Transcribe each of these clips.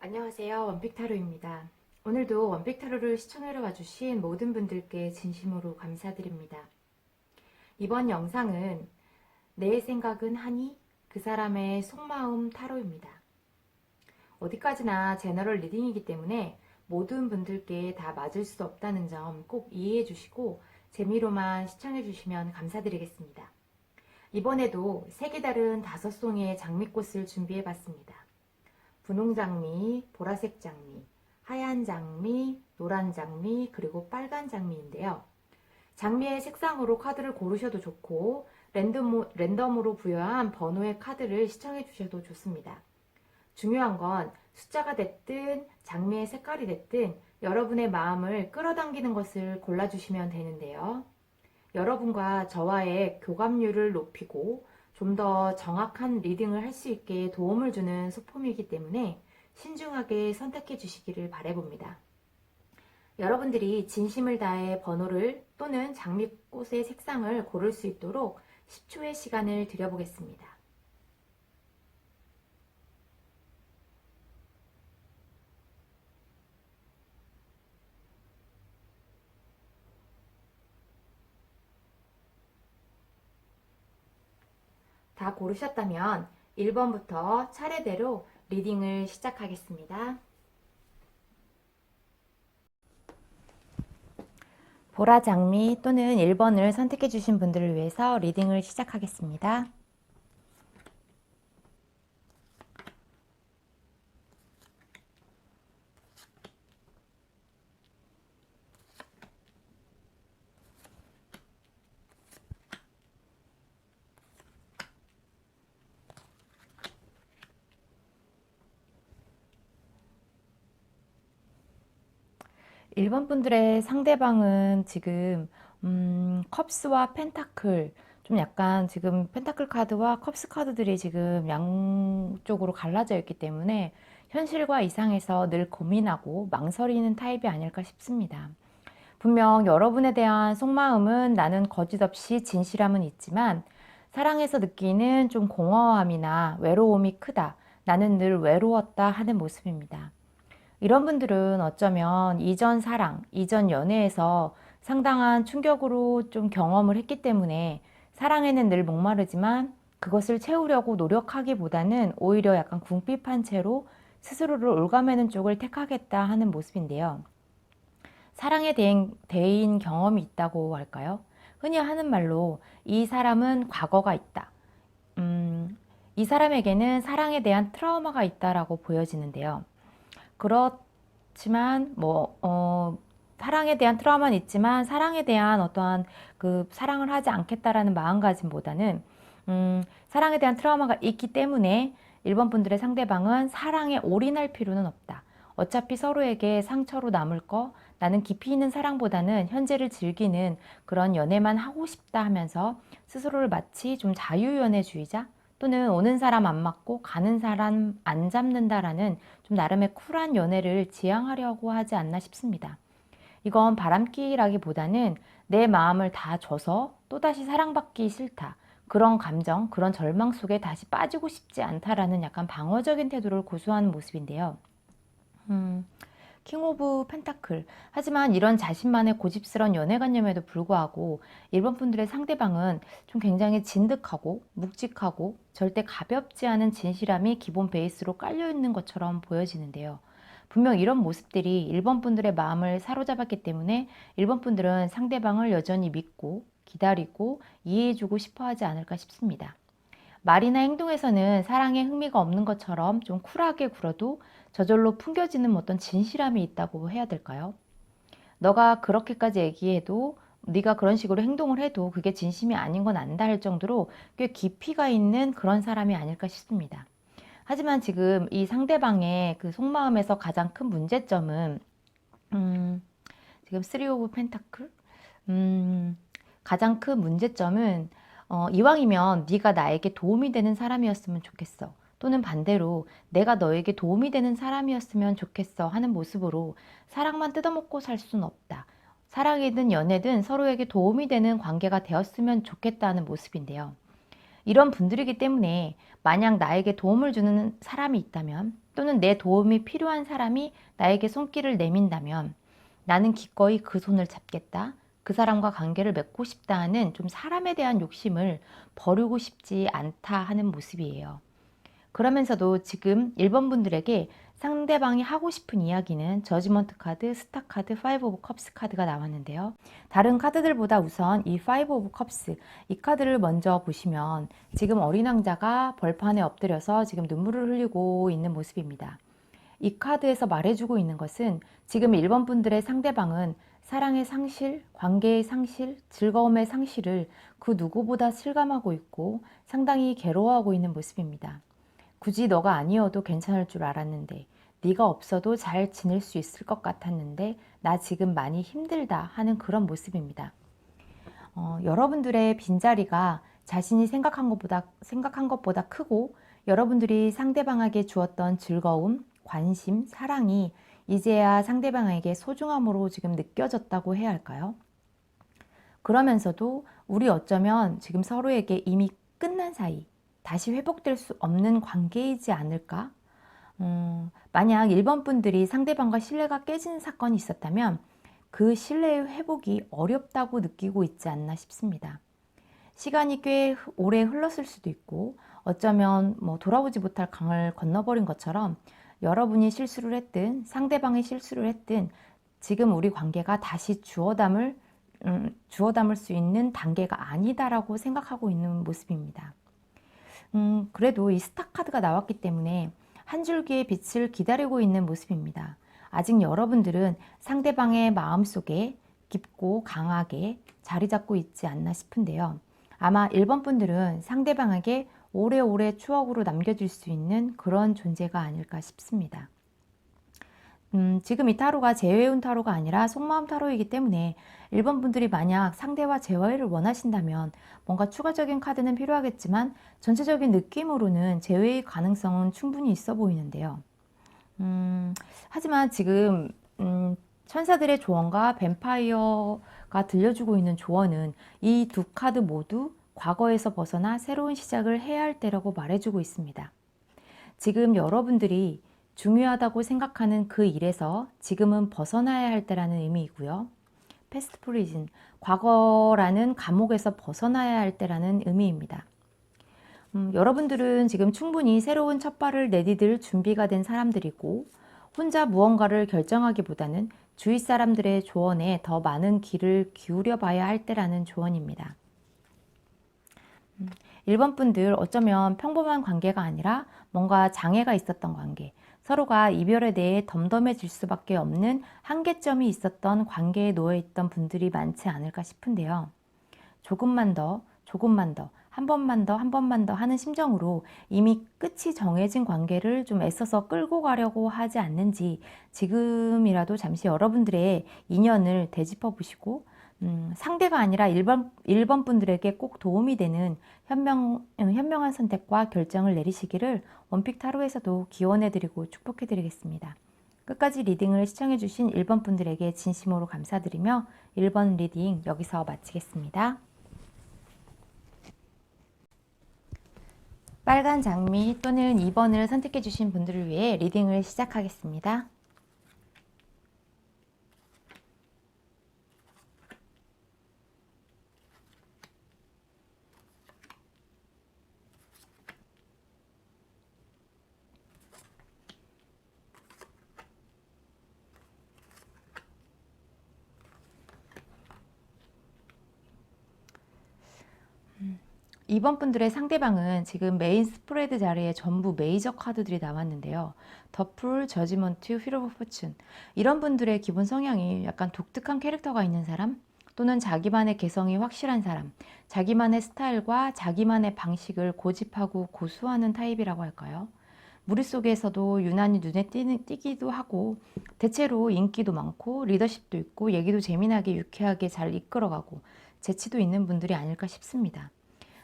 안녕하세요. 원픽타로입니다. 오늘도 원픽타로를 시청하러 와주신 모든 분들께 진심으로 감사드립니다. 이번 영상은 내 생각은 하니? 그 사람의 속마음 타로입니다. 어디까지나 제너럴 리딩이기 때문에 모든 분들께 다 맞을 수 없다는 점 꼭 이해해 주시고 재미로만 시청해 주시면 감사드리겠습니다. 이번에도 색이 다른 5송의 장미꽃을 준비해 봤습니다. 분홍 장미, 보라색 장미, 하얀 장미, 노란 장미, 그리고 빨간 장미인데요. 장미의 색상으로 카드를 고르셔도 좋고 랜덤으로 부여한 번호의 카드를 시청해 주셔도 좋습니다. 중요한 건 숫자가 됐든 장미의 색깔이 됐든 여러분의 마음을 끌어당기는 것을 골라주시면 되는데요. 여러분과 저와의 교감률을 높이고 좀 더 정확한 리딩을 할 수 있게 도움을 주는 소품이기 때문에 신중하게 선택해 주시기를 바라봅니다. 여러분들이 진심을 다해 번호를 또는 장미꽃의 색상을 고를 수 있도록 10초의 시간을 드려보겠습니다. 다 고르셨다면 1번부터 차례대로 리딩을 시작하겠습니다. 보라 장미 또는 1번을 선택해 주신 분들을 위해서 리딩을 시작하겠습니다. 1번 분들의 상대방은 지금 컵스와 펜타클, 좀 약간 지금 펜타클 카드와 컵스 카드들이 지금 양쪽으로 갈라져 있기 때문에 현실과 이상해서 늘 고민하고 망설이는 타입이 아닐까 싶습니다. 분명 여러분에 대한 속마음은 나는 거짓 없이 진실함은 있지만 사랑에서 느끼는 좀 공허함이나 외로움이 크다. 나는 늘 외로웠다 하는 모습입니다. 이런 분들은 어쩌면 이전 사랑, 이전 연애에서 상당한 충격으로 좀 경험을 했기 때문에 사랑에는 늘 목마르지만 그것을 채우려고 노력하기보다는 오히려 약간 궁핍한 채로 스스로를 올가매는 쪽을 택하겠다 하는 모습인데요. 사랑에 대인 경험이 있다고 할까요? 흔히 하는 말로 이 사람은 과거가 있다. 이 사람에게는 사랑에 대한 트라우마가 있다라고 보여지는데요. 그렇지만 사랑에 대한 트라우마는 있지만 사랑에 대한 어떠한 그 사랑을 하지 않겠다라는 마음가짐보다는 사랑에 대한 트라우마가 있기 때문에 1번 분들의 상대방은 사랑에 올인할 필요는 없다. 어차피 서로에게 상처로 남을 거 나는 깊이 있는 사랑보다는 현재를 즐기는 그런 연애만 하고 싶다 하면서 스스로를 마치 좀 자유연애주의자 또는 오는 사람 안 맞고 가는 사람 안 잡는다라는 좀 나름의 쿨한 연애를 지향하려고 하지 않나 싶습니다. 이건 바람기라기보다는 내 마음을 다 줘서 또다시 사랑받기 싫다. 그런 감정, 그런 절망 속에 다시 빠지고 싶지 않다라는 약간 방어적인 태도를 고수하는 모습인데요. 킹 오브 펜타클. 하지만 이런 자신만의 고집스러운 연애관념에도 불구하고 1번 분들의 상대방은 좀 굉장히 진득하고 묵직하고 절대 가볍지 않은 진실함이 기본 베이스로 깔려있는 것처럼 보여지는데요. 분명 이런 모습들이 1번 분들의 마음을 사로잡았기 때문에 1번 분들은 상대방을 여전히 믿고 기다리고 이해해주고 싶어 하지 않을까 싶습니다. 말이나 행동에서는 사랑에 흥미가 없는 것처럼 좀 쿨하게 굴어도 저절로 풍겨지는 어떤 진실함이 있다고 해야 될까요? 너가 그렇게까지 얘기해도 네가 그런 식으로 행동을 해도 그게 진심이 아닌 건 안다 할 정도로 꽤 깊이가 있는 그런 사람이 아닐까 싶습니다. 하지만 지금 이 상대방의 그 속마음에서 가장 큰 문제점은 지금 3 오브 펜타클? 가장 큰 문제점은 이왕이면 네가 나에게 도움이 되는 사람이었으면 좋겠어. 또는 반대로 내가 너에게 도움이 되는 사람이었으면 좋겠어 하는 모습으로 사랑만 뜯어먹고 살 수는 없다. 사랑이든 연애든 서로에게 도움이 되는 관계가 되었으면 좋겠다는 모습인데요. 이런 분들이기 때문에 만약 나에게 도움을 주는 사람이 있다면 또는 내 도움이 필요한 사람이 나에게 손길을 내민다면 나는 기꺼이 그 손을 잡겠다. 그 사람과 관계를 맺고 싶다 하는 좀 사람에 대한 욕심을 버리고 싶지 않다 하는 모습이에요. 그러면서도 지금 1번 분들에게 상대방이 하고 싶은 이야기는 저지먼트 카드, 스타 카드, 파이브 오브 컵스 카드가 나왔는데요. 다른 카드들보다 우선 이 파이브 오브 컵스, 이 카드를 먼저 보시면 지금 어린 왕자가 벌판에 엎드려서 지금 눈물을 흘리고 있는 모습입니다. 이 카드에서 말해주고 있는 것은 지금 1번 분들의 상대방은 사랑의 상실, 관계의 상실, 즐거움의 상실을 그 누구보다 실감하고 있고 상당히 괴로워하고 있는 모습입니다. 굳이 너가 아니어도 괜찮을 줄 알았는데, 네가 없어도 잘 지낼 수 있을 것 같았는데 나 지금 많이 힘들다 하는 그런 모습입니다. 여러분들의 빈자리가 자신이 생각한 것보다 크고 여러분들이 상대방에게 주었던 즐거움, 관심, 사랑이 이제야 상대방에게 소중함으로 지금 느껴졌다고 해야 할까요? 그러면서도 우리 어쩌면 지금 서로에게 이미 끝난 사이, 다시 회복될 수 없는 관계이지 않을까? 만약 1번 분들이 상대방과 신뢰가 깨지는 사건이 있었다면 그 신뢰의 회복이 어렵다고 느끼고 있지 않나 싶습니다. 시간이 꽤 오래 흘렀을 수도 있고 어쩌면 돌아오지 못할 강을 건너버린 것처럼 여러분이 실수를 했든 상대방이 실수를 했든 지금 우리 관계가 다시 주워 담을 수 있는 단계가 아니다라고 생각하고 있는 모습입니다. 그래도 이 스타 카드가 나왔기 때문에 한 줄기의 빛을 기다리고 있는 모습입니다. 아직 여러분들은 상대방의 마음속에 깊고 강하게 자리 잡고 있지 않나 싶은데요. 아마 1번 분들은 상대방에게 오래오래 추억으로 남겨질 수 있는 그런 존재가 아닐까 싶습니다. 지금 이 타로가 재회운 타로가 아니라 속마음 타로이기 때문에 1번 분들이 만약 상대와 재회를 원하신다면 뭔가 추가적인 카드는 필요하겠지만 전체적인 느낌으로는 재회의 가능성은 충분히 있어 보이는데요. 하지만 지금 천사들의 조언과 뱀파이어가 들려주고 있는 조언은 이 두 카드 모두 과거에서 벗어나 새로운 시작을 해야 할 때라고 말해주고 있습니다. 지금 여러분들이 중요하다고 생각하는 그 일에서 지금은 벗어나야 할 때라는 의미이고요. 패스트 프리즌, 과거라는 감옥에서 벗어나야 할 때라는 의미입니다. 여러분들은 지금 충분히 새로운 첫발을 내디딜 준비가 된 사람들이고 혼자 무언가를 결정하기보다는 주위 사람들의 조언에 더 많은 귀를 기울여 봐야 할 때라는 조언입니다. 1번 분들 어쩌면 평범한 관계가 아니라 뭔가 장애가 있었던 관계, 서로가 이별에 대해 덤덤해질 수밖에 없는 한계점이 있었던 관계에 놓여있던 분들이 많지 않을까 싶은데요. 조금만 더, 한 번만 더 하는 심정으로 이미 끝이 정해진 관계를 좀 애써서 끌고 가려고 하지 않는지 지금이라도 잠시 여러분들의 인연을 되짚어 보시고 상대가 아니라 1번 분들에게 꼭 도움이 되는 현명한 선택과 결정을 내리시기를 원픽 타로에서도 기원해드리고 축복해드리겠습니다. 끝까지 리딩을 시청해주신 1번 분들에게 진심으로 감사드리며 1번 리딩 여기서 마치겠습니다. 빨간 장미 또는 2번을 선택해주신 분들을 위해 리딩을 시작하겠습니다. 이번 분들의 상대방은 지금 메인 스프레드 자리에 전부 메이저 카드들이 나왔는데요. 더풀, 저지먼트, 휠 오브 포춘. 이런 분들의 기본 성향이 약간 독특한 캐릭터가 있는 사람 또는 자기만의 개성이 확실한 사람, 자기만의 스타일과 자기만의 방식을 고집하고 고수하는 타입이라고 할까요? 무릿속에서도 유난히 눈에 띄기도 하고 대체로 인기도 많고 리더십도 있고 얘기도 재미나게 유쾌하게 잘 이끌어가고 재치도 있는 분들이 아닐까 싶습니다.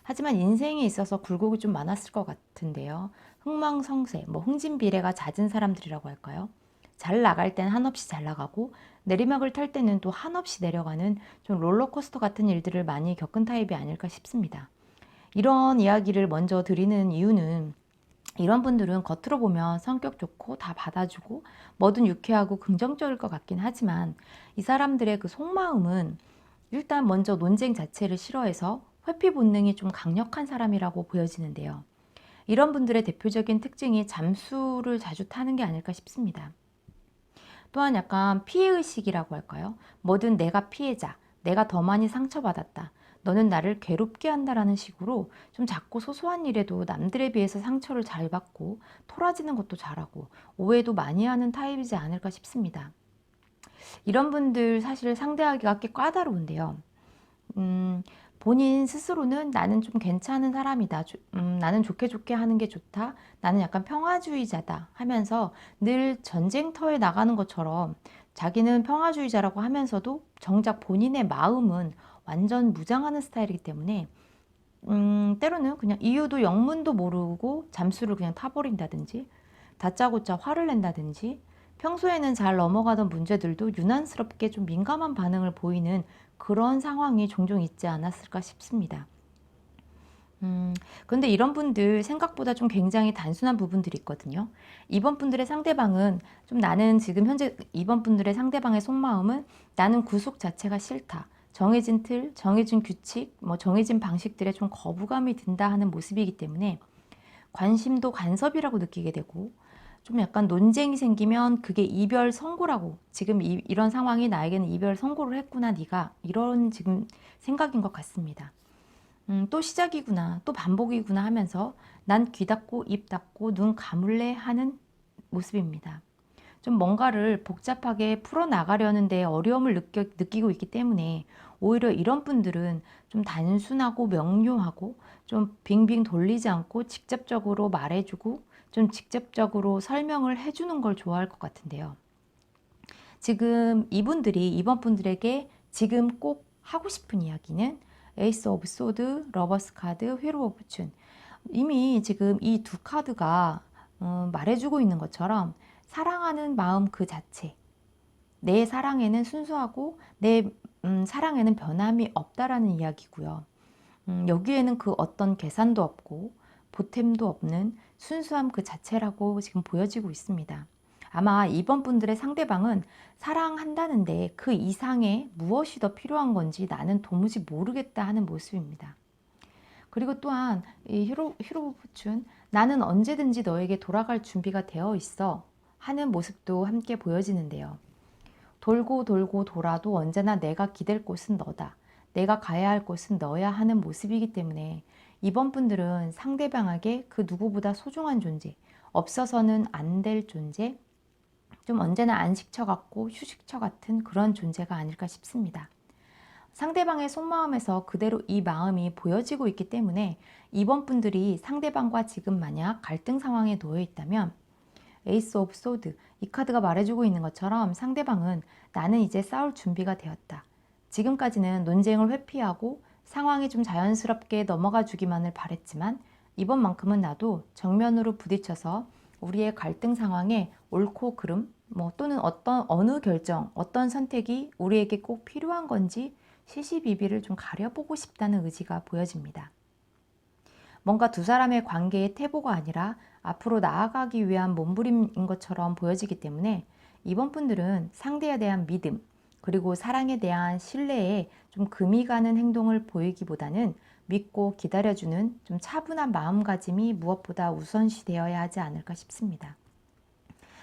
하지만 인생에 있어서 굴곡이 좀 많았을 것 같은데요. 흥망성쇠, 흥진비례가 잦은 사람들이라고 할까요? 잘 나갈 땐 한없이 잘 나가고 내리막을 탈 때는 또 한없이 내려가는 좀 롤러코스터 같은 일들을 많이 겪은 타입이 아닐까 싶습니다. 이런 이야기를 먼저 드리는 이유는 이런 분들은 겉으로 보면 성격 좋고 다 받아주고 뭐든 유쾌하고 긍정적일 것 같긴 하지만 이 사람들의 그 속마음은 일단 먼저 논쟁 자체를 싫어해서 회피 본능이 좀 강력한 사람이라고 보여지는데요. 이런 분들의 대표적인 특징이 잠수를 자주 타는 게 아닐까 싶습니다. 또한 약간 피해의식이라고 할까요? 뭐든 내가 피해자, 내가 더 많이 상처받았다. 너는 나를 괴롭게 한다라는 식으로 좀 작고 소소한 일에도 남들에 비해서 상처를 잘 받고 토라지는 것도 잘하고 오해도 많이 하는 타입이지 않을까 싶습니다. 이런 분들 사실 상대하기가 꽤 까다로운데요. 음, 본인 스스로는 나는 좀 괜찮은 사람이다. 나는 좋게 좋게 하는 게 좋다. 나는 약간 평화주의자다 하면서 늘 전쟁터에 나가는 것처럼 자기는 평화주의자라고 하면서도 정작 본인의 마음은 완전 무장하는 스타일이기 때문에 때로는 그냥 이유도 영문도 모르고 잠수를 그냥 타버린다든지 다짜고짜 화를 낸다든지 평소에는 잘 넘어가던 문제들도 유난스럽게 좀 민감한 반응을 보이는 그런 상황이 종종 있지 않았을까 싶습니다. 그런데 이런 분들 생각보다 좀 굉장히 단순한 부분들이 있거든요. 이번 분들의 상대방은 좀 나는 지금 현재 이번 분들의 상대방의 속마음은 나는 구속 자체가 싫다. 정해진 틀, 정해진 규칙, 뭐 정해진 방식들에 좀 거부감이 든다 하는 모습이기 때문에 관심도 간섭이라고 느끼게 되고 좀 약간 논쟁이 생기면 그게 이별 선고라고 지금 이런 상황이 나에게는 이별 선고를 했구나 네가 이런 지금 생각인 것 같습니다. 또 시작이구나 또 반복이구나 하면서 난 귀 닫고 입 닫고 눈 감을래 하는 모습입니다. 좀 뭔가를 복잡하게 풀어나가려는 데 어려움을 느끼고 있기 때문에 오히려 이런 분들은 좀 단순하고 명료하고 좀 빙빙 돌리지 않고 직접적으로 말해주고 좀 직접적으로 설명을 해주는 걸 좋아할 것 같은데요. 지금 이분들이 이번 분들에게 지금 꼭 하고 싶은 이야기는 에이스 오브 소드, 러버스 카드, 휘로 오브 춘. 이미 지금 이 두 카드가 말해주고 있는 것처럼 사랑하는 마음 그 자체, 내 사랑에는 순수하고 내 사랑에는 변함이 없다라는 이야기고요. 여기에는 그 어떤 계산도 없고 보탬도 없는 순수함 그 자체라고 지금 보여지고 있습니다. 아마 이번 분들의 상대방은 사랑한다는데 그 이상의 무엇이 더 필요한 건지 나는 도무지 모르겠다 하는 모습입니다. 그리고 또한 이 히로부춘 나는 언제든지 너에게 돌아갈 준비가 되어 있어 하는 모습도 함께 보여지는데요. 돌고 돌고 돌아도 언제나 내가 기댈 곳은 너다. 내가 가야 할 곳은 너야 하는 모습이기 때문에 이번 분들은 상대방에게 그 누구보다 소중한 존재, 없어서는 안 될 존재, 좀 언제나 안식처 같고 휴식처 같은 그런 존재가 아닐까 싶습니다. 상대방의 속마음에서 그대로 이 마음이 보여지고 있기 때문에 이번 분들이 상대방과 지금 만약 갈등 상황에 놓여 있다면 에이스 오브 소드 이 카드가 말해주고 있는 것처럼 상대방은 나는 이제 싸울 준비가 되었다. 지금까지는 논쟁을 회피하고 상황이 좀 자연스럽게 넘어가 주기만을 바랬지만 이번만큼은 나도 정면으로 부딪혀서 우리의 갈등 상황에 옳고 그름 또는 어느 결정, 어떤 선택이 우리에게 꼭 필요한 건지 시시비비를 좀 가려보고 싶다는 의지가 보여집니다. 뭔가 두 사람의 관계의 태보가 아니라 앞으로 나아가기 위한 몸부림인 것처럼 보여지기 때문에 이번 분들은 상대에 대한 믿음 그리고 사랑에 대한 신뢰에 좀 금이 가는 행동을 보이기보다는 믿고 기다려주는 좀 차분한 마음가짐이 무엇보다 우선시 되어야 하지 않을까 싶습니다.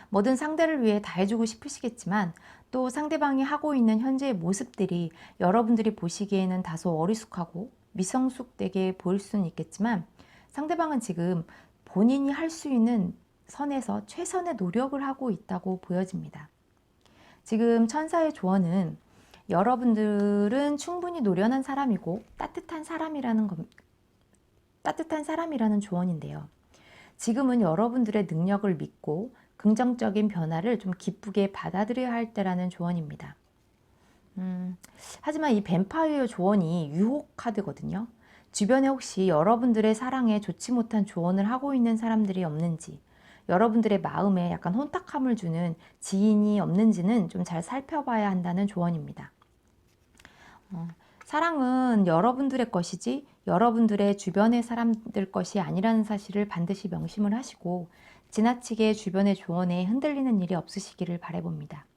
뭐든 상대를 위해 다 해주고 싶으시겠지만 또 상대방이 하고 있는 현재의 모습들이 여러분들이 보시기에는 다소 어리숙하고 미성숙되게 보일 수는 있겠지만 상대방은 지금 본인이 할 수 있는 선에서 최선의 노력을 하고 있다고 보여집니다. 지금 천사의 조언은 여러분들은 충분히 노련한 사람이고 따뜻한 사람이라는 조언인데요. 지금은 여러분들의 능력을 믿고 긍정적인 변화를 좀 기쁘게 받아들여야 할 때라는 조언입니다. 하지만 이 뱀파이어 조언이 유혹 카드거든요. 주변에 혹시 여러분들의 사랑에 좋지 못한 조언을 하고 있는 사람들이 없는지, 여러분들의 마음에 약간 혼탁함을 주는 지인이 없는지는 좀 잘 살펴봐야 한다는 조언입니다. 사랑은 여러분들의 것이지 여러분들의 주변의 사람들 것이 아니라는 사실을 반드시 명심을 하시고 지나치게 주변의 조언에 흔들리는 일이 없으시기를 바라봅니다.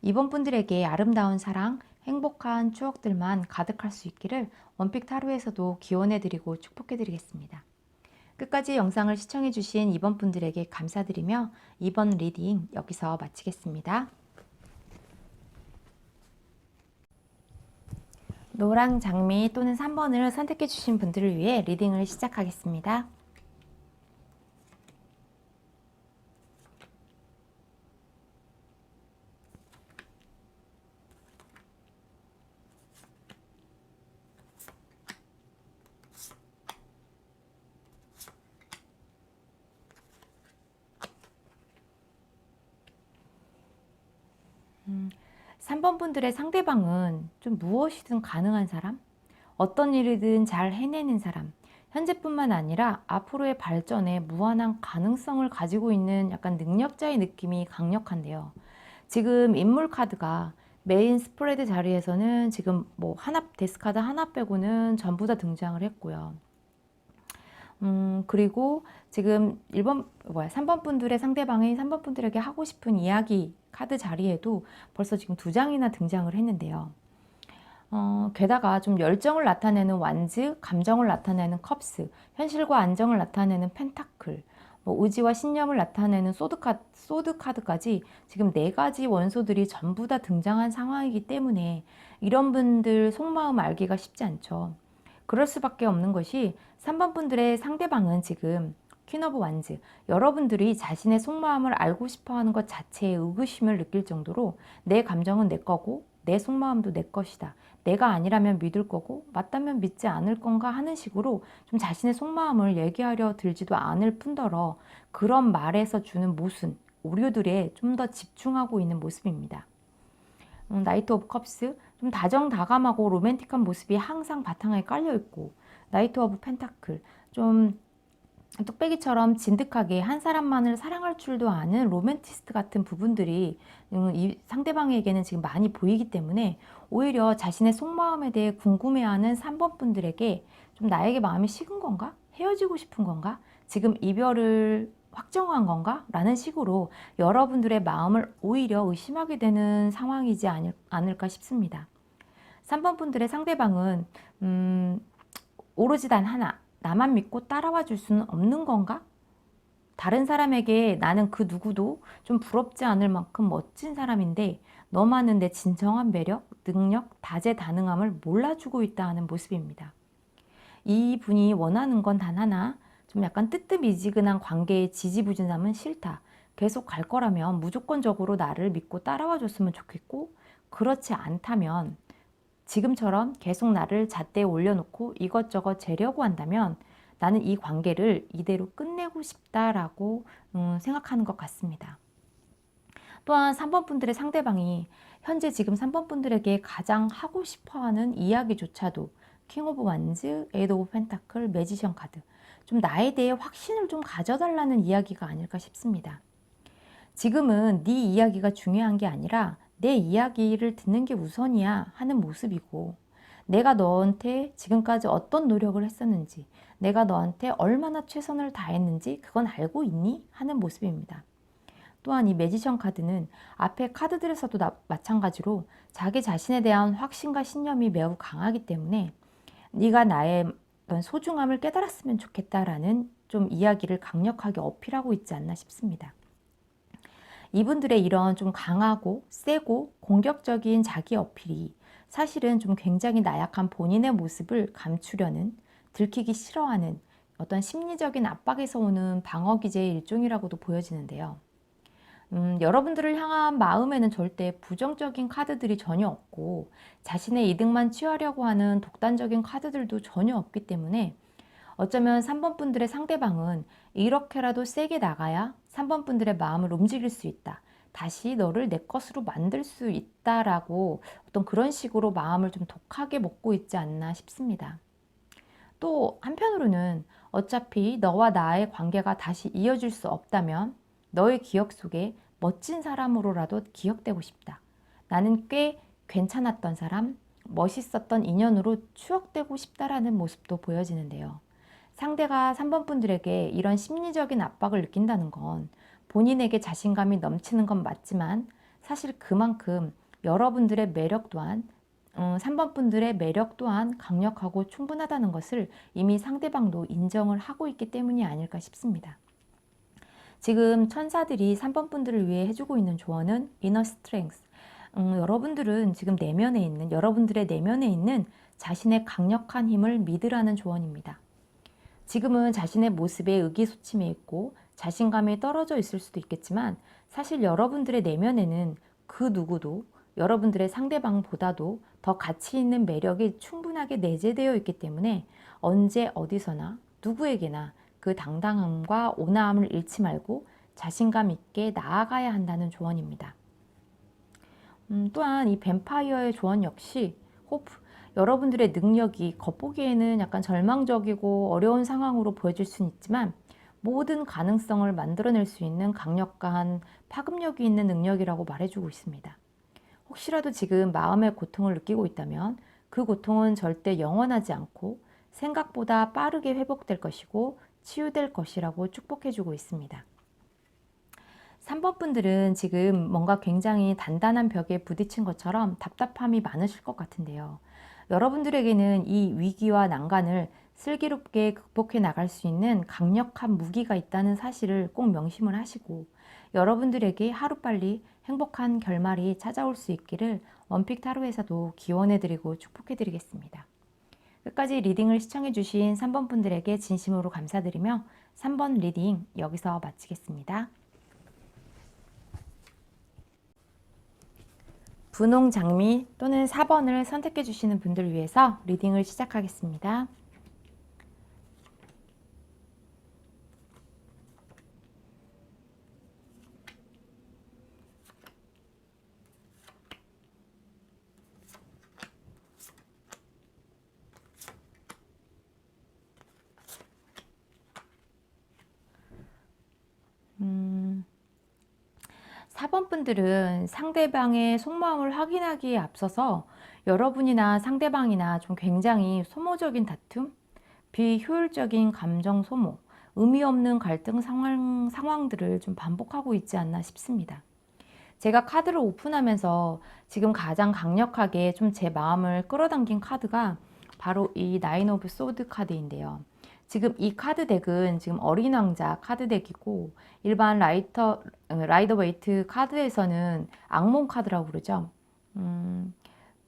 이번 분들에게 아름다운 사랑, 행복한 추억들만 가득할 수 있기를 원픽 타로에서도 기원해드리고 축복해드리겠습니다. 끝까지 영상을 시청해주신 이번 분들에게 감사드리며 이번 리딩 여기서 마치겠습니다. 노랑, 장미 또는 3번을 선택해주신 분들을 위해 리딩을 시작하겠습니다. 음, 3번 분들의 상대방은 좀 무엇이든 가능한 사람, 어떤 일이든 잘 해내는 사람, 현재뿐만 아니라 앞으로의 발전에 무한한 가능성을 가지고 있는 약간 능력자의 느낌이 강력한데요. 지금 인물 카드가 메인 스프레드 자리에서는 지금 뭐 데스카드 하나 빼고는 전부 다 등장을 했고요. 그리고 지금 3번 분들의 상대방이 3번 분들에게 하고 싶은 이야기 카드 자리에도 벌써 지금 2장이나 등장을 했는데요. 게다가 좀 열정을 나타내는 완즈, 감정을 나타내는 컵스, 현실과 안정을 나타내는 펜타클, 뭐 의지와 신념을 나타내는 소드 카드까지 지금 4가지 원소들이 전부 다 등장한 상황이기 때문에 이런 분들 속마음 알기가 쉽지 않죠. 그럴 수밖에 없는 것이 3번 분들의 상대방은 지금 퀸 오브 완즈, 여러분들이 자신의 속마음을 알고 싶어하는 것 자체에 의구심을 느낄 정도로 내 감정은 내 거고 내 속마음도 내 것이다. 내가 아니라면 믿을 거고 맞다면 믿지 않을 건가 하는 식으로 좀 자신의 속마음을 얘기하려 들지도 않을 뿐더러 그런 말에서 주는 모순, 오류들에 좀 더 집중하고 있는 모습입니다. 나이트 오브 컵스, 좀 다정다감하고 로맨틱한 모습이 항상 바탕에 깔려있고 나이트 오브 펜타클, 좀 뚝배기처럼 진득하게 한 사람만을 사랑할 줄도 아는 로맨티스트 같은 부분들이 이 상대방에게는 지금 많이 보이기 때문에 오히려 자신의 속마음에 대해 궁금해하는 3번 분들에게 좀 나에게 마음이 식은 건가? 헤어지고 싶은 건가? 지금 이별을 확정한 건가? 라는 식으로 여러분들의 마음을 오히려 의심하게 되는 상황이지 않을까 싶습니다. 3번 분들의 상대방은 오로지 단 하나, 나만 믿고 따라와 줄 수는 없는 건가? 다른 사람에게 나는 그 누구도 좀 부럽지 않을 만큼 멋진 사람인데 너만은 내 진정한 매력, 능력, 다재다능함을 몰라주고 있다 하는 모습입니다. 이 분이 원하는 건 단 하나, 좀 약간 뜨뜻미지근한 관계의 지지부진함은 싫다. 계속 갈 거라면 무조건적으로 나를 믿고 따라와 줬으면 좋겠고, 그렇지 않다면 지금처럼 계속 나를 잣대에 올려놓고 이것저것 재려고 한다면 나는 이 관계를 이대로 끝내고 싶다라고 생각하는 것 같습니다. 또한 3번 분들의 상대방이 현재 지금 3번 분들에게 가장 하고 싶어하는 이야기조차도 킹 오브 완즈, 에이드 오브 펜타클, 매지션 카드, 좀 나에 대해 확신을 좀 가져달라는 이야기가 아닐까 싶습니다. 지금은 네 이야기가 중요한 게 아니라 내 이야기를 듣는 게 우선이야 하는 모습이고, 내가 너한테 지금까지 어떤 노력을 했었는지, 내가 너한테 얼마나 최선을 다했는지 그건 알고 있니? 하는 모습입니다. 또한 이 매지션 카드는 앞에 카드들에서도 마찬가지로 자기 자신에 대한 확신과 신념이 매우 강하기 때문에 네가 나의 어떤 소중함을 깨달았으면 좋겠다라는 좀 이야기를 강력하게 어필하고 있지 않나 싶습니다. 이분들의 이런 좀 강하고 세고 공격적인 자기 어필이 사실은 좀 굉장히 나약한 본인의 모습을 감추려는, 들키기 싫어하는 어떤 심리적인 압박에서 오는 방어 기제의 일종이라고도 보여지는데요. 여러분들을 향한 마음에는 절대 부정적인 카드들이 전혀 없고 자신의 이득만 취하려고 하는 독단적인 카드들도 전혀 없기 때문에 어쩌면 3번 분들의 상대방은 이렇게라도 세게 나가야 3번 분들의 마음을 움직일 수 있다. 다시 너를 내 것으로 만들 수 있다라고 어떤 그런 식으로 마음을 좀 독하게 먹고 있지 않나 싶습니다. 또 한편으로는 어차피 너와 나의 관계가 다시 이어질 수 없다면 너의 기억 속에 멋진 사람으로라도 기억되고 싶다. 나는 꽤 괜찮았던 사람, 멋있었던 인연으로 추억되고 싶다라는 모습도 보여지는데요. 상대가 3번 분들에게 이런 심리적인 압박을 느낀다는 건 본인에게 자신감이 넘치는 건 맞지만 사실 그만큼 여러분들의 매력 또한 3번 분들의 매력 또한 강력하고 충분하다는 것을 이미 상대방도 인정을 하고 있기 때문이 아닐까 싶습니다. 지금 천사들이 3번 분들을 위해 해주고 있는 조언은 이너 스트렝스. 여러분들은 지금 여러분들의 내면에 있는 자신의 강력한 힘을 믿으라는 조언입니다. 지금은 자신의 모습에 의기소침해 있고 자신감이 떨어져 있을 수도 있겠지만 사실 여러분들의 내면에는 그 누구도 여러분들의 상대방보다도 더 가치 있는 매력이 충분하게 내재되어 있기 때문에 언제 어디서나 누구에게나 그 당당함과 온화함을 잃지 말고 자신감 있게 나아가야 한다는 조언입니다. 또한 이 뱀파이어의 조언 역시 호프, 여러분들의 능력이 겉보기에는 약간 절망적이고 어려운 상황으로 보여질 수는 있지만 모든 가능성을 만들어낼 수 있는 강력한 파급력이 있는 능력이라고 말해주고 있습니다. 혹시라도 지금 마음의 고통을 느끼고 있다면 그 고통은 절대 영원하지 않고 생각보다 빠르게 회복될 것이고 치유될 것이라고 축복해주고 있습니다. 3번 분들은 지금 뭔가 굉장히 단단한 벽에 부딪힌 것처럼 답답함이 많으실 것 같은데요. 여러분들에게는 이 위기와 난간을 슬기롭게 극복해 나갈 수 있는 강력한 무기가 있다는 사실을 꼭 명심을 하시고 여러분들에게 하루빨리 행복한 결말이 찾아올 수 있기를 원픽 타로에서도 기원해드리고 축복해드리겠습니다. 끝까지 리딩을 시청해주신 3번 분들에게 진심으로 감사드리며 3번 리딩 여기서 마치겠습니다. 분홍 장미 또는 4번을 선택해 주시는 분들 위해서 리딩을 시작하겠습니다. 음... 4번 분들은 상대방의 속마음을 확인하기에 앞서서 여러분이나 상대방이나 좀 굉장히 소모적인 다툼, 비효율적인 감정 소모, 의미 없는 갈등 상황들을 좀 반복하고 있지 않나 싶습니다. 제가 카드를 오픈하면서 지금 가장 강력하게 좀 제 마음을 끌어당긴 카드가 바로 이 나인 오브 소드 카드인데요. 지금 이 카드 덱은 지금 어린 왕자 카드 덱이고 일반 라이더 웨이트 카드에서는 악몽 카드라고 그러죠.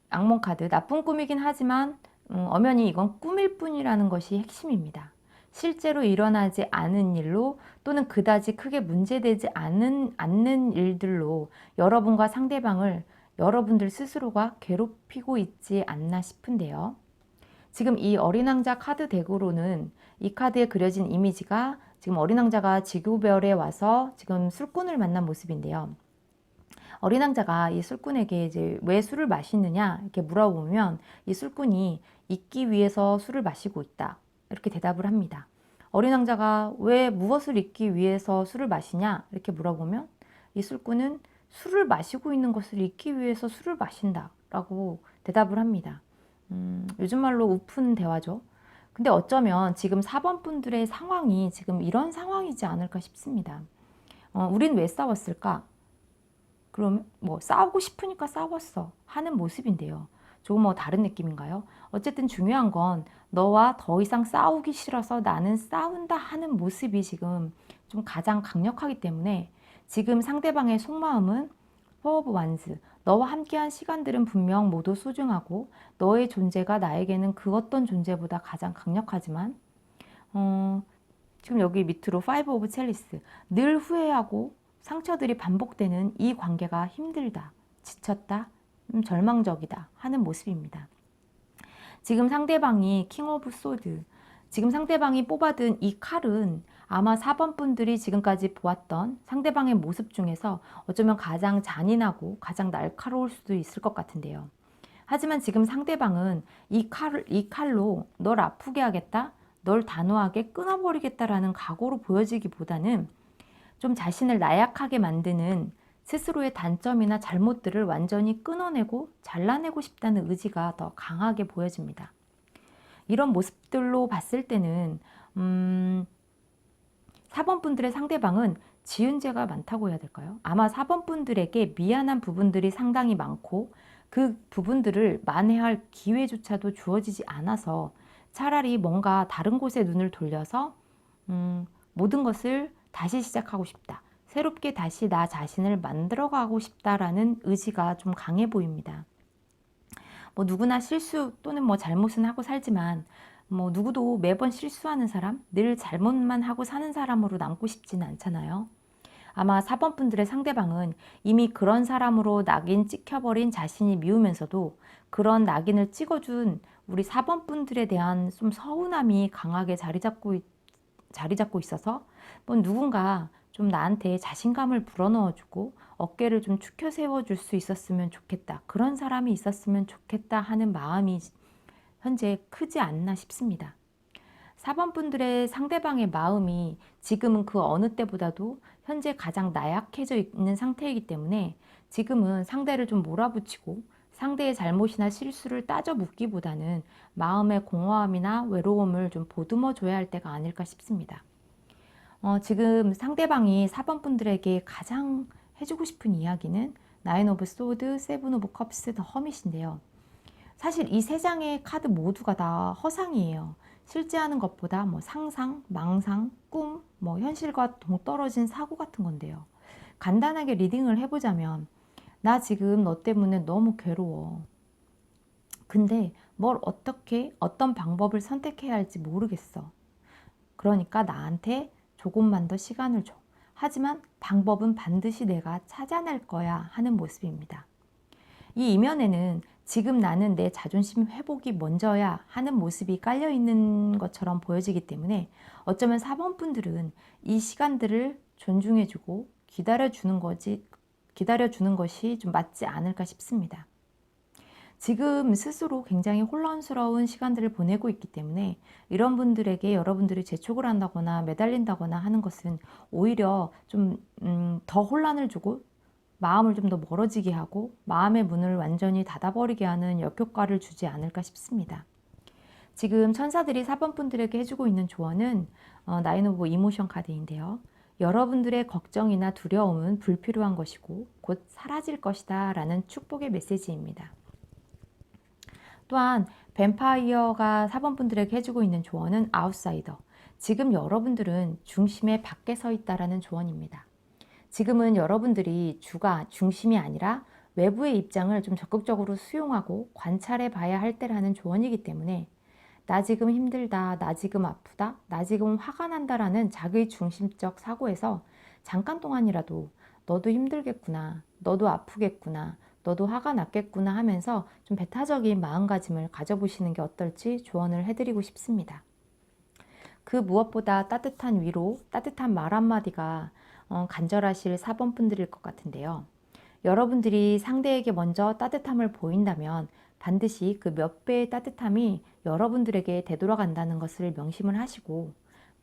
악몽 카드, 나쁜 꿈이긴 하지만 엄연히 이건 꿈일 뿐이라는 것이 핵심입니다. 실제로 일어나지 않은 일로 또는 그다지 크게 문제되지 않는 일들로 여러분과 상대방을 여러분들 스스로가 괴롭히고 있지 않나 싶은데요. 지금 이 어린 왕자 카드 덱으로는 이 카드에 그려진 이미지가 지금 어린 왕자가 지구별에 와서 지금 술꾼을 만난 모습인데요. 어린 왕자가 이 술꾼에게 이제 왜 술을 마시느냐 이렇게 물어보면 이 술꾼이 잊기 위해서 술을 마시고 있다 이렇게 대답을 합니다. 어린 왕자가 왜 무엇을 잊기 위해서 술을 마시냐 이렇게 물어보면 이 술꾼은 술을 마시고 있는 것을 잊기 위해서 술을 마신다 라고 대답을 합니다. 요즘 말로 우픈 대화죠. 근데 어쩌면 지금 4번 분들의 상황이 지금 이런 상황이지 않을까 싶습니다. 우린 왜 싸웠을까? 그럼 뭐 싸우고 싶으니까 싸웠어 하는 모습인데요. 조금 다른 느낌인가요? 어쨌든 중요한 건 너와 더 이상 싸우기 싫어서 나는 싸운다 하는 모습이 지금 좀 가장 강력하기 때문에 지금 상대방의 속마음은 포 오브 완즈, 너와 함께한 시간들은 분명 모두 소중하고 너의 존재가 나에게는 그 어떤 존재보다 가장 강력하지만 지금 여기 밑으로 파이브 오브 첼리스, 늘 후회하고 상처들이 반복되는 이 관계가 힘들다, 지쳤다, 절망적이다 하는 모습입니다. 지금 상대방이 킹 오브 소드, 지금 상대방이 뽑아든 이 칼은 아마 4번 분들이 지금까지 보았던 상대방의 모습 중에서 어쩌면 가장 잔인하고 가장 날카로울 수도 있을 것 같은데요. 하지만 지금 상대방은 이 칼로 널 아프게 하겠다, 널 단호하게 끊어버리겠다라는 각오로 보여지기보다는 좀 자신을 나약하게 만드는 스스로의 단점이나 잘못들을 완전히 끊어내고 잘라내고 싶다는 의지가 더 강하게 보여집니다. 이런 모습들로 봤을 때는 4번 분들의 상대방은 지은죄가 많다고 해야 될까요? 아마 4번 분들에게 미안한 부분들이 상당히 많고 그 부분들을 만회할 기회조차도 주어지지 않아서 차라리 뭔가 다른 곳에 눈을 돌려서 모든 것을 다시 시작하고 싶다. 새롭게 다시 나 자신을 만들어가고 싶다라는 의지가 좀 강해 보입니다. 뭐 누구나 실수 또는 뭐 잘못은 하고 살지만 뭐 누구도 매번 실수하는 사람, 늘 잘못만 하고 사는 사람으로 남고 싶지는 않잖아요. 아마 4번 분들의 상대방은 이미 그런 사람으로 낙인 찍혀버린 자신이 미우면서도 그런 낙인을 찍어준 우리 4번 분들에 대한 좀 서운함이 강하게 자리 잡고 있어서 뭐 누군가 좀 나한테 자신감을 불어넣어주고 어깨를 좀 축혀 세워줄 수 있었으면 좋겠다. 그런 사람이 있었으면 좋겠다 하는 마음이 현재 크지 않나 싶습니다. 4번 분들의 상대방의 마음이 지금은 그 어느 때보다도 현재 가장 나약해져 있는 상태이기 때문에 지금은 상대를 좀 몰아붙이고 상대의 잘못이나 실수를 따져 묻기보다는 마음의 공허함이나 외로움을 좀 보듬어 줘야 할 때가 아닐까 싶습니다. 지금 상대방이 4번 분들에게 가장 해주고 싶은 이야기는 나인 오브 소드, 세븐 오브 컵스, 더 허밋인데요. 사실 이 세 장의 카드 모두가 다 허상이에요. 실제 하는 것보다 뭐 상상, 망상, 꿈, 뭐 현실과 동떨어진 사고 같은 건데요. 간단하게 리딩을 해보자면 나 지금 너 때문에 너무 괴로워. 근데 뭘 어떻게 어떤 방법을 선택해야 할지 모르겠어. 그러니까 나한테 조금만 더 시간을 줘. 하지만 방법은 반드시 내가 찾아낼 거야 하는 모습입니다. 이 이면에는 지금 나는 내 자존심 회복이 먼저야 하는 모습이 깔려 있는 것처럼 보여지기 때문에 어쩌면 4번 분들은 이 시간들을 존중해주고 기다려주는 것이 좀 맞지 않을까 싶습니다. 지금 스스로 굉장히 혼란스러운 시간들을 보내고 있기 때문에 이런 분들에게 여러분들이 재촉을 한다거나 매달린다거나 하는 것은 오히려 좀 더 혼란을 주고 마음을 좀 더 멀어지게 하고 마음의 문을 완전히 닫아버리게 하는 역효과를 주지 않을까 싶습니다. 지금 천사들이 4번 분들에게 해주고 있는 조언은 나인 오브 이모션 카드인데요. 여러분들의 걱정이나 두려움은 불필요한 것이고 곧 사라질 것이다 라는 축복의 메시지입니다. 또한 뱀파이어가 4번 분들에게 해주고 있는 조언은 아웃사이더. 지금 여러분들은 중심의 밖에 서 있다라는 조언입니다. 지금은 여러분들이 주가 중심이 아니라 외부의 입장을 좀 적극적으로 수용하고 관찰해 봐야 할 때라는 조언이기 때문에 나 지금 힘들다, 나 지금 아프다, 나 지금 화가 난다라는 자기 중심적 사고에서 잠깐 동안이라도 너도 힘들겠구나, 너도 아프겠구나, 너도 화가 났겠구나 하면서 좀 배타적인 마음가짐을 가져보시는 게 어떨지 조언을 해드리고 싶습니다. 그 무엇보다 따뜻한 위로, 따뜻한 말 한마디가 간절하실 4번 분들일 것 같은데요. 여러분들이 상대에게 먼저 따뜻함을 보인다면 반드시 그 몇 배의 따뜻함이 여러분들에게 되돌아간다는 것을 명심을 하시고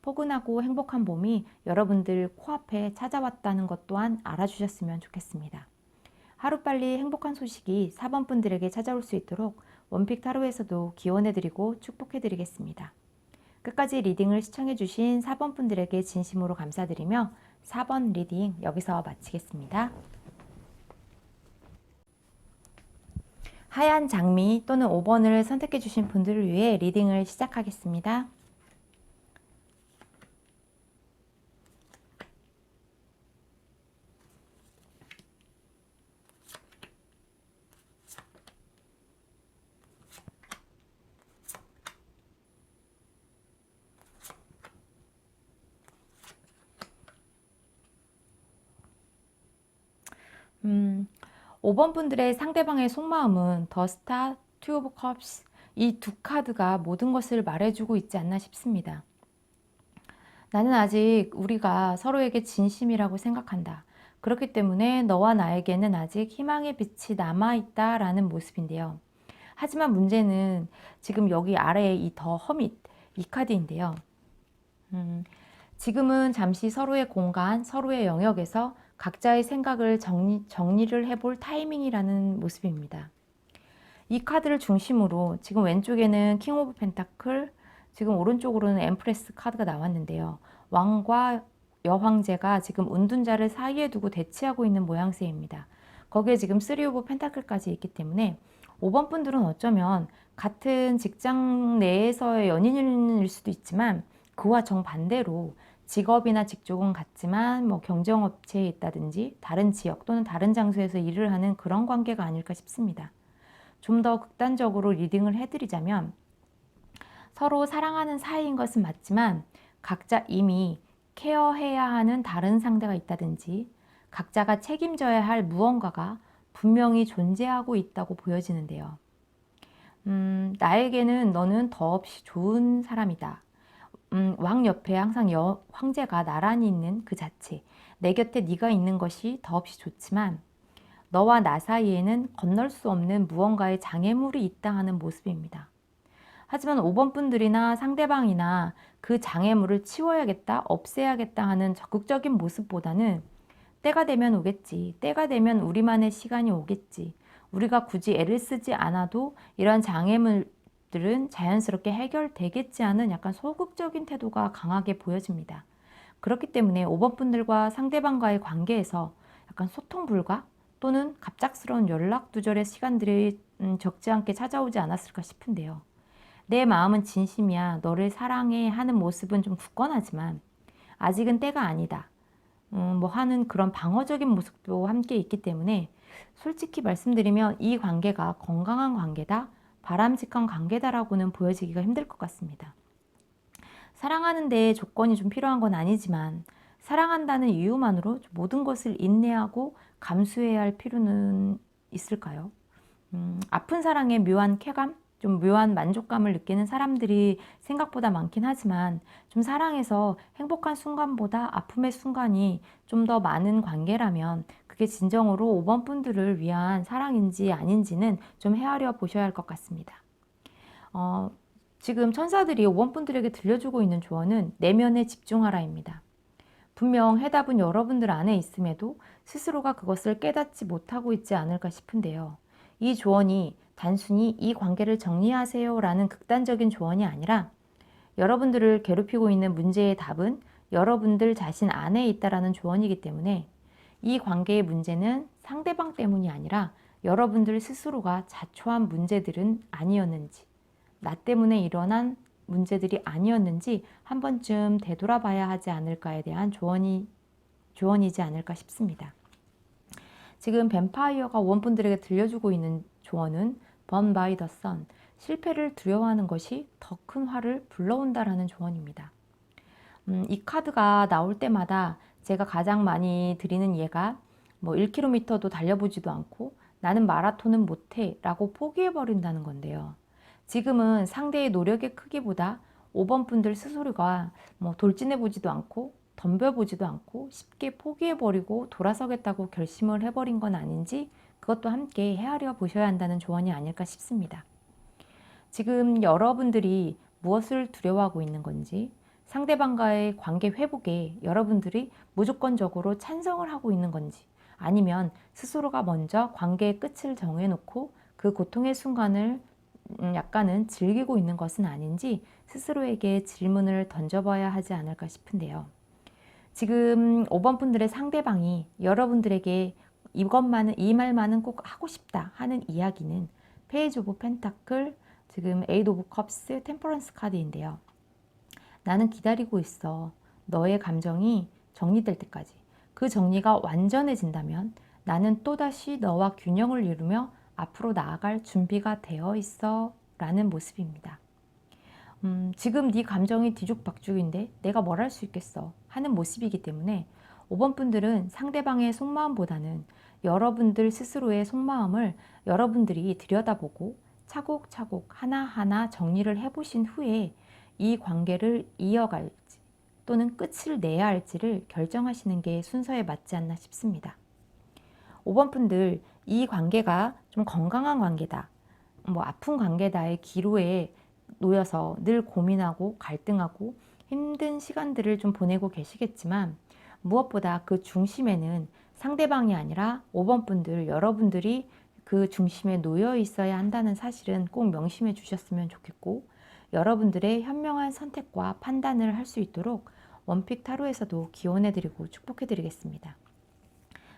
포근하고 행복한 봄이 여러분들 코앞에 찾아왔다는 것 또한 알아주셨으면 좋겠습니다. 하루빨리 행복한 소식이 4번 분들에게 찾아올 수 있도록 원픽 타로에서도 기원해드리고 축복해드리겠습니다. 끝까지 리딩을 시청해주신 4번 분들에게 진심으로 감사드리며 4번 리딩 여기서 마치겠습니다. 하얀 장미 또는 5번을 선택해주신 분들을 위해 리딩을 시작하겠습니다. 음, 5번 분들의 상대방의 속마음은 더 스타, 투 오브 컵스 이 두 카드가 모든 것을 말해주고 있지 않나 싶습니다. 나는 아직 우리가 서로에게 진심이라고 생각한다. 그렇기 때문에 너와 나에게는 아직 희망의 빛이 남아있다 라는 모습인데요. 하지만 문제는 지금 여기 아래에 이 더 허밋 이 카드인데요. 지금은 잠시 서로의 공간, 서로의 영역에서 각자의 생각을 정리를 해볼 타이밍이라는 모습입니다. 이 카드를 중심으로 지금 왼쪽에는 킹 오브 펜타클, 지금 오른쪽으로는 엠프레스 카드가 나왔는데요. 왕과 여황제가 지금 운둔자를 사이에 두고 대치하고 있는 모양새입니다. 거기에 지금 3 오브 펜타클까지 있기 때문에 5번 분들은 어쩌면 같은 직장 내에서의 연인일 수도 있지만 그와 정반대로 직업이나 직종은 같지만 뭐 경쟁업체에 있다든지 다른 지역 또는 다른 장소에서 일을 하는 그런 관계가 아닐까 싶습니다. 좀 더 극단적으로 리딩을 해드리자면 서로 사랑하는 사이인 것은 맞지만 각자 이미 케어해야 하는 다른 상대가 있다든지 각자가 책임져야 할 무언가가 분명히 존재하고 있다고 보여지는데요. 나에게는 너는 더없이 좋은 사람이다. 왕 옆에 항상 황제가 나란히 있는 그 자체. 내 곁에 네가 있는 것이 더없이 좋지만 너와 나 사이에는 건널 수 없는 무언가의 장애물이 있다 하는 모습입니다. 하지만 5번 분들이나 상대방이나 그 장애물을 치워야겠다, 없애야겠다 하는 적극적인 모습보다는 때가 되면 오겠지. 때가 되면 우리만의 시간이 오겠지. 우리가 굳이 애를 쓰지 않아도 이러한 장애물들은 자연스럽게 해결되겠지 하는 약간 소극적인 태도가 강하게 보여집니다. 그렇기 때문에 5번 분들과 상대방과의 관계에서 약간 소통 불가 또는 갑작스러운 연락 두절의 시간들이 적지 않게 찾아오지 않았을까 싶은데요. 내 마음은 진심이야. 너를 사랑해 하는 모습은 좀 굳건하지만 아직은 때가 아니다. 뭐 하는 그런 방어적인 모습도 함께 있기 때문에 솔직히 말씀드리면 이 관계가 건강한 관계다, 바람직한 관계다라고는 보여지기가 힘들 것 같습니다. 사랑하는 데 조건이 좀 필요한 건 아니지만 사랑한다는 이유만으로 모든 것을 인내하고 감수해야 할 필요는 있을까요? 아픈 사랑의 묘한 쾌감? 좀 묘한 만족감을 느끼는 사람들이 생각보다 많긴 하지만 좀 사랑해서 행복한 순간보다 아픔의 순간이 좀 더 많은 관계라면 그게 진정으로 5번 분들을 위한 사랑인지 아닌지는 좀 헤아려 보셔야 할 것 같습니다. 지금 천사들이 5번 분들에게 들려주고 있는 조언은 내면에 집중하라입니다. 분명 해답은 여러분들 안에 있음에도 스스로가 그것을 깨닫지 못하고 있지 않을까 싶은데요. 이 조언이 단순히 이 관계를 정리하세요 라는 극단적인 조언이 아니라 여러분들을 괴롭히고 있는 문제의 답은 여러분들 자신 안에 있다라는 조언이기 때문에 이 관계의 문제는 상대방 때문이 아니라 여러분들 스스로가 자초한 문제들은 아니었는지, 나 때문에 일어난 문제들이 아니었는지 한 번쯤 되돌아봐야 하지 않을까에 대한 조언이지 않을까 싶습니다. 지금 뱀파이어가 원분들에게 들려주고 있는 조언은 Burn by the sun, 실패를 두려워하는 것이 더 큰 화를 불러온다라는 조언입니다. 이 카드가 나올 때마다 제가 가장 많이 드리는 예가 뭐 1km도 달려보지도 않고 나는 마라톤은 못해 라고 포기해버린다는 건데요. 지금은 상대의 노력의 크기보다 5번 분들 스스로가 뭐 돌진해보지도 않고 덤벼보지도 않고 쉽게 포기해버리고 돌아서겠다고 결심을 해버린 건 아닌지 그것도 함께 헤아려 보셔야 한다는 조언이 아닐까 싶습니다. 지금 여러분들이 무엇을 두려워하고 있는 건지 상대방과의 관계 회복에 여러분들이 무조건적으로 찬성을 하고 있는 건지 아니면 스스로가 먼저 관계의 끝을 정해놓고 그 고통의 순간을 약간은 즐기고 있는 것은 아닌지 스스로에게 질문을 던져봐야 하지 않을까 싶은데요. 지금 5번 분들의 상대방이 여러분들에게 이 말만은 꼭 하고 싶다 하는 이야기는 페이지 오브 펜타클, 지금 에이드 오브 컵스, 템퍼런스 카드인데요. 나는 기다리고 있어. 너의 감정이 정리될 때까지. 그 정리가 완전해진다면 나는 또다시 너와 균형을 이루며 앞으로 나아갈 준비가 되어 있어 라는 모습입니다. 지금 네 감정이 뒤죽박죽인데 내가 뭘 할 수 있겠어 하는 모습이기 때문에 5번 분들은 상대방의 속마음보다는 여러분들 스스로의 속마음을 여러분들이 들여다보고 차곡차곡 하나하나 정리를 해보신 후에 이 관계를 이어갈지 또는 끝을 내야 할지를 결정하시는 게 순서에 맞지 않나 싶습니다. 5번 분들 이 관계가 좀 건강한 관계다, 뭐 아픈 관계다의 기로에 놓여서 늘 고민하고 갈등하고 힘든 시간들을 좀 보내고 계시겠지만 무엇보다 그 중심에는 상대방이 아니라 5번 분들, 여러분들이 그 중심에 놓여 있어야 한다는 사실은 꼭 명심해 주셨으면 좋겠고, 여러분들의 현명한 선택과 판단을 할 수 있도록 원픽 타로에서도 기원해드리고 축복해드리겠습니다.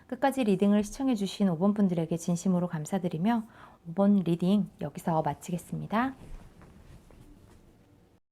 끝까지 리딩을 시청해주신 5번 분들에게 진심으로 감사드리며 5번 리딩 여기서 마치겠습니다.